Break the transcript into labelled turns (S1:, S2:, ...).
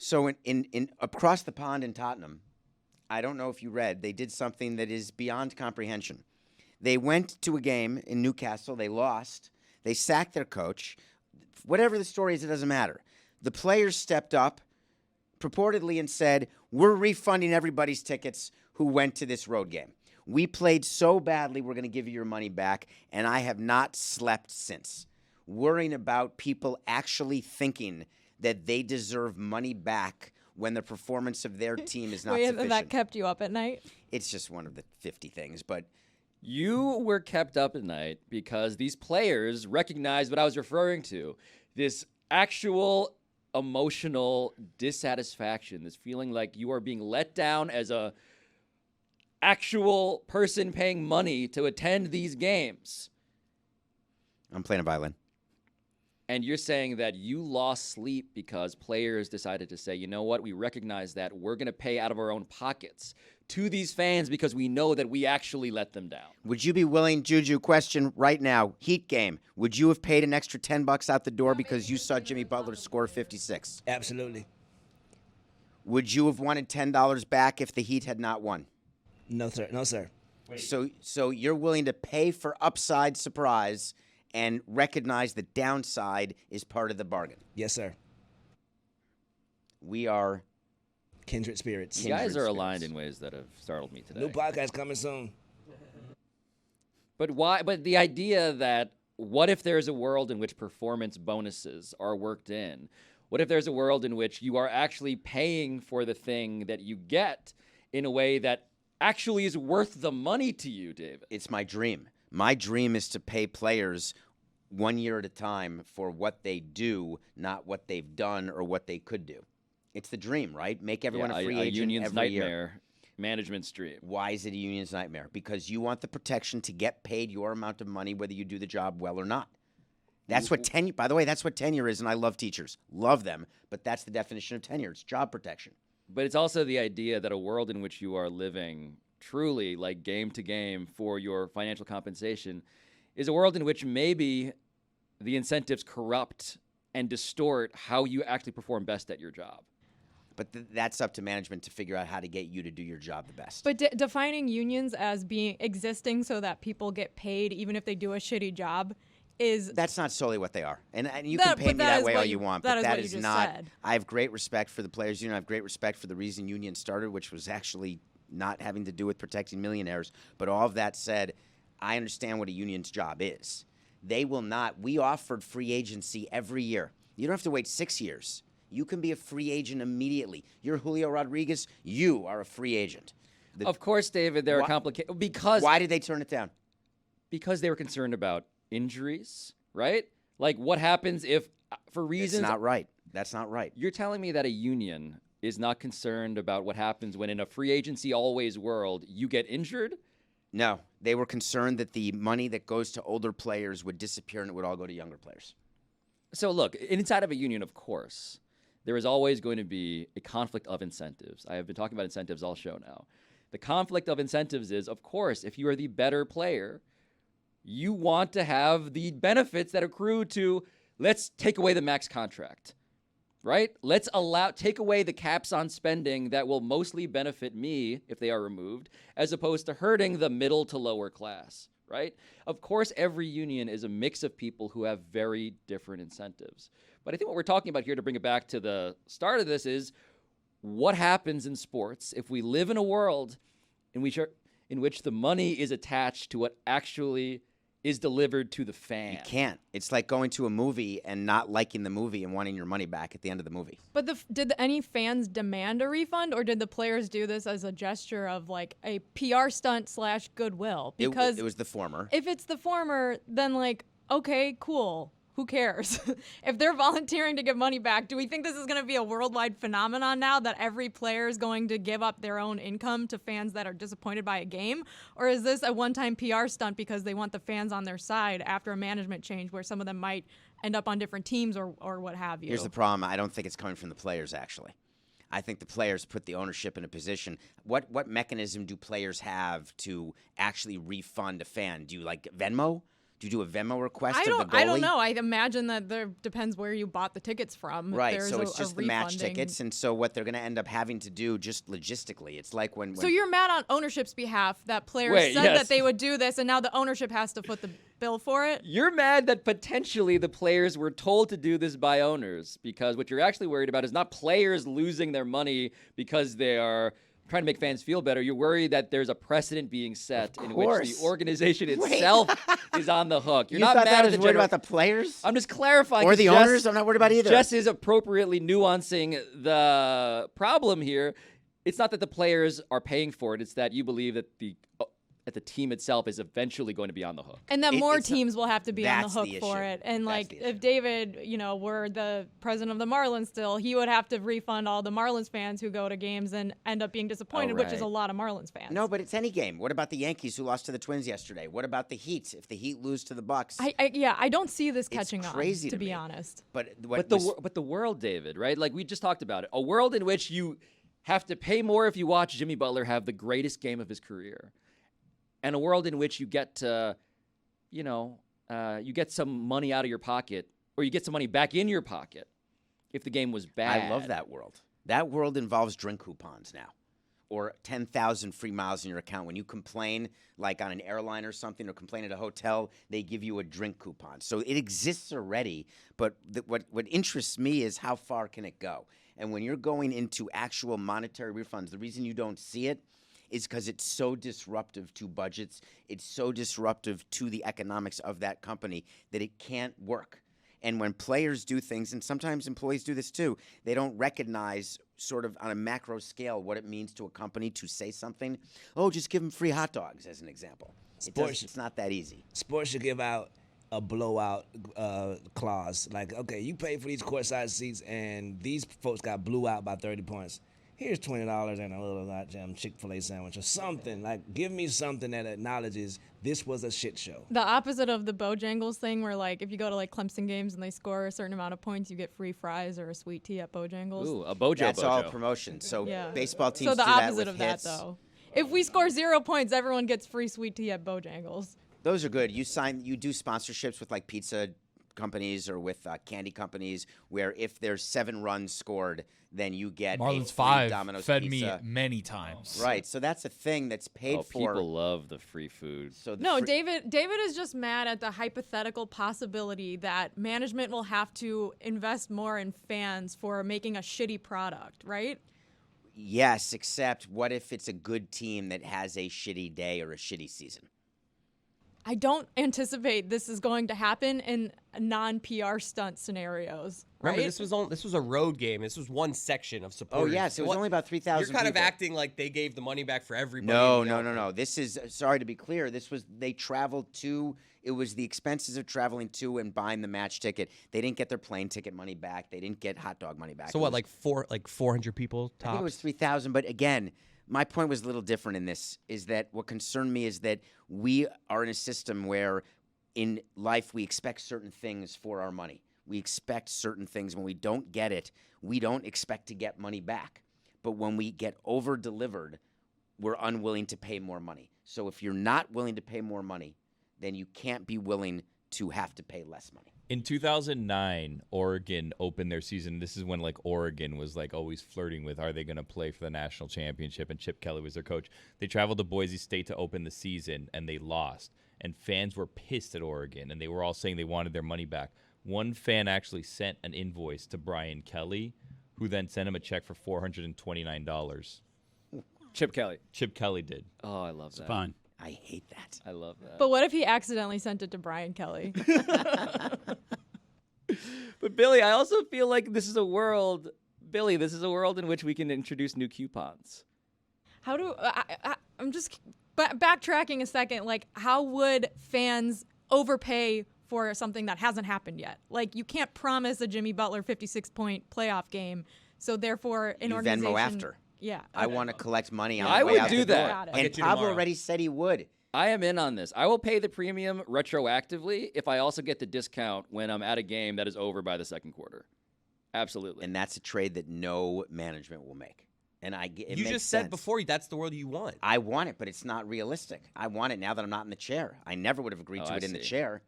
S1: So in across the pond in Tottenham, I don't know if you read, they did something that is beyond comprehension. They went to a game in Newcastle. They lost. They sacked their coach. Whatever the story is, it doesn't matter. The players stepped up purportedly and said, we're refunding everybody's tickets who went to this road game. We played so badly, we're going to give you your money back, and I have not slept since, worrying about people actually thinking that they deserve money back when the performance of their team is not sufficient.
S2: That kept you up at night?
S1: It's just one of the 50 things, but...
S3: You were kept up at night because these players recognized what I was referring to, this actual emotional dissatisfaction, this feeling like you are being let down as a actual person paying money to attend these games.
S1: I'm playing a violin.
S3: And you're saying that you lost sleep because players decided to say, you know what, we recognize that we're going to pay out of our own pockets to these fans because we know that we actually let them down.
S1: Would you be willing, Juju, question right now, Heat game, would you have paid an extra $10 out the door because you saw Jimmy Butler score 56?
S4: Absolutely.
S1: Would you have wanted $10 back if the Heat had not won?
S4: No, sir. No, sir.
S1: So you're willing to pay for upside surprise and recognize the downside is part of the bargain?
S4: Yes, sir.
S1: We are
S4: kindred spirits.
S3: You guys are aligned in ways that have startled me today.
S4: New podcast coming soon.
S3: But why? But the idea that what if there's a world in which performance bonuses are worked in? What if there's a world in which you are actually paying for the thing that you get in a way that actually is worth the money to you, David?
S1: It's my dream. My dream is to pay players 1 year at a time for what they do, not what they've done or what they could do. It's the dream, right? Make everyone a free agent
S3: union's
S1: every
S3: nightmare.
S1: year.
S3: Management's dream.
S1: Why is it a union's nightmare? Because you want the protection to get paid your amount of money whether you do the job well or not. That's what tenure, by the way, that's what tenure is, and I love teachers. Love them, but that's the definition of tenure. It's job protection.
S3: But it's also the idea that a world in which you are living truly like game to game for your financial compensation is a world in which maybe the incentives corrupt and distort how you actually perform best at your job.
S1: But that's up to management to figure out how to get you to do your job the best.
S2: But defining unions as existing so that people get paid even if they do a shitty job is...
S1: That's not solely what they are. And you can paint me that way all you want, but that is not...
S2: Said.
S1: I have great respect for the players' union. I have great respect for the reason unions started, which was actually not having to do with protecting millionaires. But all of that said, I understand what a union's job is. They will not... We offered free agency every year. You don't have to wait 6 years. You can be a free agent immediately. You're Julio Rodriguez. You are a free agent.
S3: Of course, David, there are complications. Because
S1: why did they turn it down?
S3: Because they were concerned about injuries, right? Like what happens if, for reasons...
S1: That's not right. That's not right.
S3: You're telling me that a union is not concerned about what happens when in a free agency always world you get injured?
S1: No. They were concerned that the money that goes to older players would disappear and it would all go to younger players.
S3: So look, inside of a union, of course, there is always going to be a conflict of incentives. I have been talking about incentives all show now. The conflict of incentives is, of course, if you are the better player, you want to have the benefits that accrue to, let's take away the max contract, right? Let's take away the caps on spending that will mostly benefit me if they are removed, as opposed to hurting the middle to lower class, right? Of course, every union is a mix of people who have very different incentives. But I think what we're talking about here, to bring it back to the start of this, is what happens in sports if we live in a world in which the money is attached to what actually is delivered to the fan.
S1: You can't. It's like going to a movie and not liking the movie and wanting your money back at the end of the movie.
S2: But did any fans demand a refund, or did the players do this as a gesture of like a PR stunt / goodwill? Because
S1: it was the former.
S2: If it's the former, then like, okay, cool. Who cares? If they're volunteering to give money back, do we think this is going to be a worldwide phenomenon now that every player is going to give up their own income to fans that are disappointed by a game? Or is this a one-time PR stunt because they want the fans on their side after a management change where some of them might end up on different teams or what have you?
S1: Here's the problem. I don't think it's coming from the players, actually. I think the players put the ownership in a position. What mechanism do players have to actually refund a fan? Do you like Venmo? Do you do a Venmo request
S2: I
S1: of the
S2: don't.
S1: goalie?
S2: I don't know. I imagine that there depends where you bought the tickets from.
S1: Right,
S2: There's
S1: so it's
S2: a
S1: just the match
S2: refunding.
S1: tickets, and so what they're going to end up having to do just logistically, it's like when
S2: So you're mad on ownership's behalf that players
S3: Wait,
S2: said
S3: yes.
S2: that they would do this, and now the ownership has to foot the bill for it?
S3: You're mad that potentially the players were told to do this by owners, because what you're actually worried about is not players losing their money because they are trying to make fans feel better. You're worried that there's a precedent being set in which
S1: course.
S3: the organization itself is on the hook. You're
S1: you
S3: not
S1: thought
S3: mad
S1: that
S3: at
S1: was
S3: the
S1: worried
S3: general-
S1: about the players
S3: I'm just clarifying.
S1: or
S3: 'cause
S1: the
S3: Jess-
S1: owners? I'm not worried about either.
S3: Jess is appropriately nuancing the problem here. It's not that the players are paying for it. It's that you believe that the team itself is eventually going to be on the hook.
S2: And then
S1: It-
S2: more
S1: it's not-
S2: teams will have to be on the
S1: that's
S2: hook
S1: the
S2: for
S1: issue.
S2: it. And
S1: That's
S2: like,
S1: the issue.
S2: if David, were the president of the Marlins still, he would have to refund all the Marlins fans who go to games and end up being disappointed, which is a
S3: right.
S2: lot of Marlins fans.
S1: No, but it's any game. What about the Yankees who lost to the Twins yesterday? What about the Heat if the Heat lose to the Bucks?
S2: I don't see this catching
S1: crazy
S2: on, to
S1: to
S2: be
S1: me.
S2: honest.
S1: But
S3: But the world, David, right? Like we just talked about it. A world in which you have to pay more if you watch Jimmy Butler have the greatest game of his career. And a world in which you get to, you get some money out of your pocket, or you get some money back in your pocket if the game was bad.
S1: I love that world. That world involves drink coupons now, or 10,000 free miles in your account. When you complain, like on an airline or something, or complain at a hotel, they give you a drink coupon. So it exists already, but what interests me is how far can it go? And when you're going into actual monetary refunds, the reason you don't see it is because it's so disruptive to budgets. It's so disruptive to the economics of that company that it can't work. And when players do things, and sometimes employees do this too, they don't recognize sort of on a macro scale what it means to a company to say something. Oh, just give them free hot dogs, as an example. It's not that easy.
S4: Sports should give out a blowout clause. Like, okay, you pay for these courtside seats, and these folks got blew out by 30 points. Here's $20 and a little Chick-fil-A sandwich or something. Like, give me something that acknowledges this was a shit show.
S2: The opposite of the Bojangles thing, where like if you go to like Clemson games and they score a certain amount of points, you get free fries or a sweet tea at Bojangles.
S3: Ooh, a Bojo
S1: That's
S3: Bojo.
S1: all promotion. So
S2: Yeah.
S1: baseball teams
S2: So the
S1: do that
S2: opposite
S1: with
S2: of
S1: hits.
S2: that, though. If we score 0 points, everyone gets free sweet tea at Bojangles.
S1: Those are good. You do sponsorships with like pizza companies or with candy companies, where if there's 7 runs scored, then you get a
S5: Marlins
S1: free
S5: 5
S1: Domino's
S5: fed
S1: pizza.
S5: me many times.
S1: Right. So that's a thing that's paid for.
S3: People love the free food.
S1: So the
S2: No,
S1: free-
S2: David is just mad at the hypothetical possibility that management will have to invest more in fans for making a shitty product, right?
S1: Yes, except what if it's a good team that has a shitty day or a shitty season?
S2: I don't anticipate this is going to happen in non-PR stunt scenarios.
S6: Remember,
S2: right?
S6: this was a road game. This was one section of
S1: Oh,
S6: supporters.
S1: yes. It was only about 3,000
S6: You're kind of
S1: people.
S6: acting like they gave the money back for everybody.
S1: No. This is, sorry to be clear, they traveled to, it was the expenses of traveling to and buying the match ticket. They didn't get their plane ticket money back. They didn't get hot dog money back.
S6: So
S1: It
S6: what,
S1: was-
S6: like 400 people
S1: I think it was
S6: tops?
S1: 3,000, but again, my point was a little different in this, is that what concerned me is that we are in a system where in life we expect certain things for our money. We expect certain things. When we don't get it, we don't expect to get money back. But when we get over-delivered, we're unwilling to pay more money. So if you're not willing to pay more money, then you can't be willing to have to pay less money.
S7: In 2009, Oregon opened their season. This is when like Oregon was like always flirting with, are they going to play for the national championship? And Chip Kelly was their coach. They traveled to Boise State to open the season, and they lost. And fans were pissed at Oregon, and they were all saying they wanted their money back. One fan actually sent an invoice to Brian Kelly, who then sent him a check for $429.
S3: Chip Kelly.
S7: Chip Kelly did.
S3: Oh, I love that.
S5: Fine.
S1: I hate that.
S3: I love that.
S2: But what if he accidentally sent it to Brian Kelly?
S3: But Billy, I also feel like this is a world in which we can introduce new coupons.
S2: How do I'm just backtracking a second? Like, how would fans overpay for something that hasn't happened yet? Like, you can't promise a Jimmy Butler 56-point playoff game, so therefore an
S1: You
S2: organization.
S1: Venmo after.
S2: Yeah,
S1: I want to collect money on
S3: I
S1: the way
S3: would
S1: out
S3: do
S1: the
S3: that.
S1: door.
S2: Got it.
S6: I'll
S1: And
S6: get you
S1: Pablo
S6: tomorrow.
S1: already said he would.
S3: I am in on this. I will pay the premium retroactively if I also get the discount when I'm at a game that is over by the second quarter. Absolutely.
S1: And that's a trade that no management will make. And it
S6: You
S1: makes
S6: just said
S1: sense.
S6: before that's the world you want.
S1: I want it, but it's not realistic. I want it now that I'm not in the chair. I never would have agreed
S3: Oh,
S1: to
S3: I
S1: it in the
S3: see.
S1: chair.